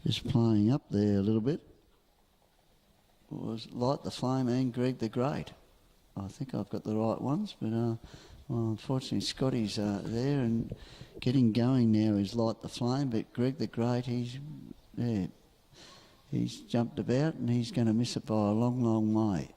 Just playing up there a little bit. It was Light the Flame and Greg the Great. I think I've got the right ones, but well, unfortunately Scotty's there, and getting going now is Light the Flame, but Greg the Great, he's jumped about and he's going to miss it by a long, long way.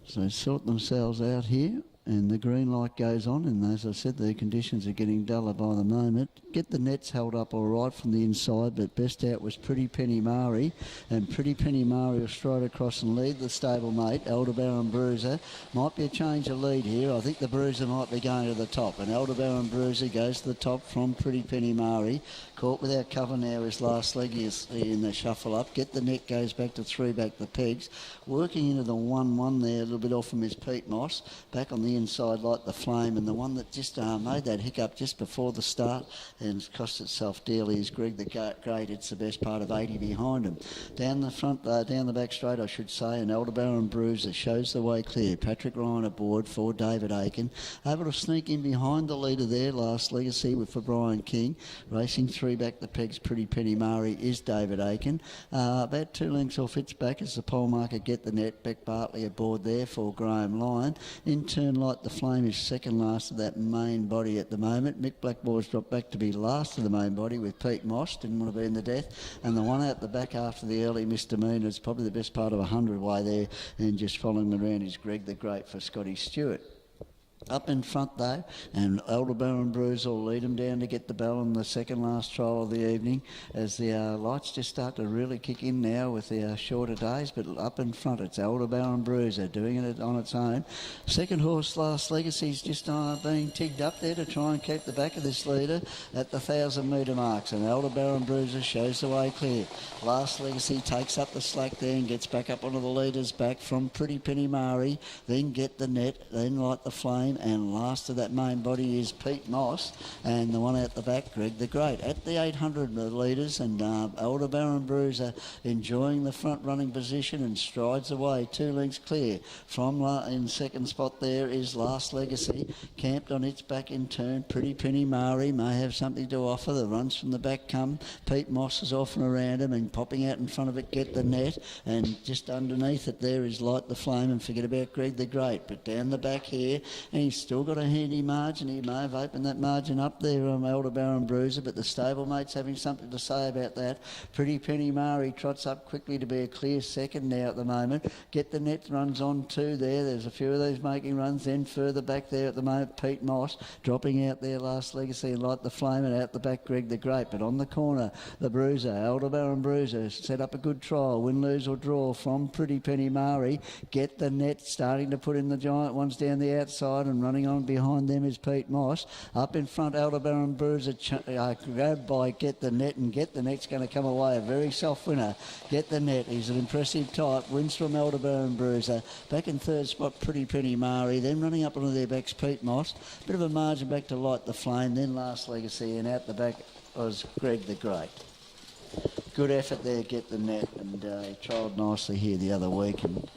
So sort themselves out here, and the green light goes on, and as I said, the conditions are getting duller by the moment. Get the nets held up all right from the inside, but best out was Pretty Penny Mari, and Pretty Penny Mari will stride across and lead the stablemate, Aldebaran Bruiser. Might be a change of lead here. I think the Bruiser might be going to the top, and Aldebaran Bruiser goes to the top from Pretty Penny Mari. Caught without cover now his last leg is in the shuffle up. Get the net goes back to 3 back the pegs. Working into the 1-1 there, a little bit off from his Pete Moss. Back on the inside Light the Flame, and the one that just made that hiccup just before the start and cost itself dearly is Greg the Great. It's the best part of 80 behind him. Down the front, down the back straight I should say, and Aldebaran Bruiser shows the way clear. Patrick Ryan aboard for David Aiken. Able to sneak in behind the leader there, Last Legacy for Brian King. Racing 3 back the pegs, Pretty Penny Mari is David Aiken. About 2 lengths off its back as the pole marker Get the Net. Beck Bartley aboard there for Graham Lyon. In turn, Light the Flame is second last of that main body at the moment. Mick Blackmore's dropped back to be last of the main body with Pete Moss. Didn't want to be in the death. And the one out the back after the early misdemeanour is probably the best part of 100 way there. And just following them around is Greg the Great for Scotty Stewart. Up in front though, and Aldebaran Bruiser will lead him down to Get the Bell in the second last trial of the evening as the lights just start to really kick in now with the shorter days. But up in front it's Aldebaran Bruiser doing it on its own. Second horse, Last Legacy's just being tigged up there to try and keep the back of this leader at the 1,000 metre marks, and Aldebaran Bruiser shows the way clear. Last Legacy takes up the slack there and gets back up onto the leader's back from Pretty Penny Mari, then Get the Net, then Light the Flame, and last of that main body is Pete Moss, and the one out the back, Greg the Great. At the 800 leaders, and Aldebaran Bruiser enjoying the front running position and strides away 2 lengths clear. From in second spot there is Last Legacy, camped on its back in turn. Pretty Penny Mari may have something to offer. The runs from the back come. Pete Moss is off and around him, and popping out in front of it, Get the Net, and just underneath it there is Light the Flame, and forget about Greg the Great. But down the back here, and he's still got a handy margin. He may have opened that margin up there, Aldebaran Bruiser, but the stablemate's having something to say about that. Pretty Penny Mari trots up quickly to be a clear second now at the moment. Get the Net runs on too there. There's a few of these making runs. Then further back there at the moment, Pete Moss dropping out there, Last Legacy, and Light the Flame, and out the back, Greg the Great. But on the corner, the Bruiser, Aldebaran Bruiser, set up a good trial. Win, lose or draw from Pretty Penny Mari. Get the Net starting to put in the giant ones down the outside, and running on behind them is Pete Moss. Up in front, Aldebaran Bruiser grabbed by Get the Net, and Get the Net's going to come away a very soft winner. Get the Net, he's an impressive type, wins from Aldebaran Bruiser. Back in third spot, Pretty Penny Mari, then running up onto their backs, Pete Moss. Bit of a margin back to Light the Flame, then Last Legacy, and out the back was Greg the Great. Good effort there, Get the Net, and he trialled nicely here the other week, and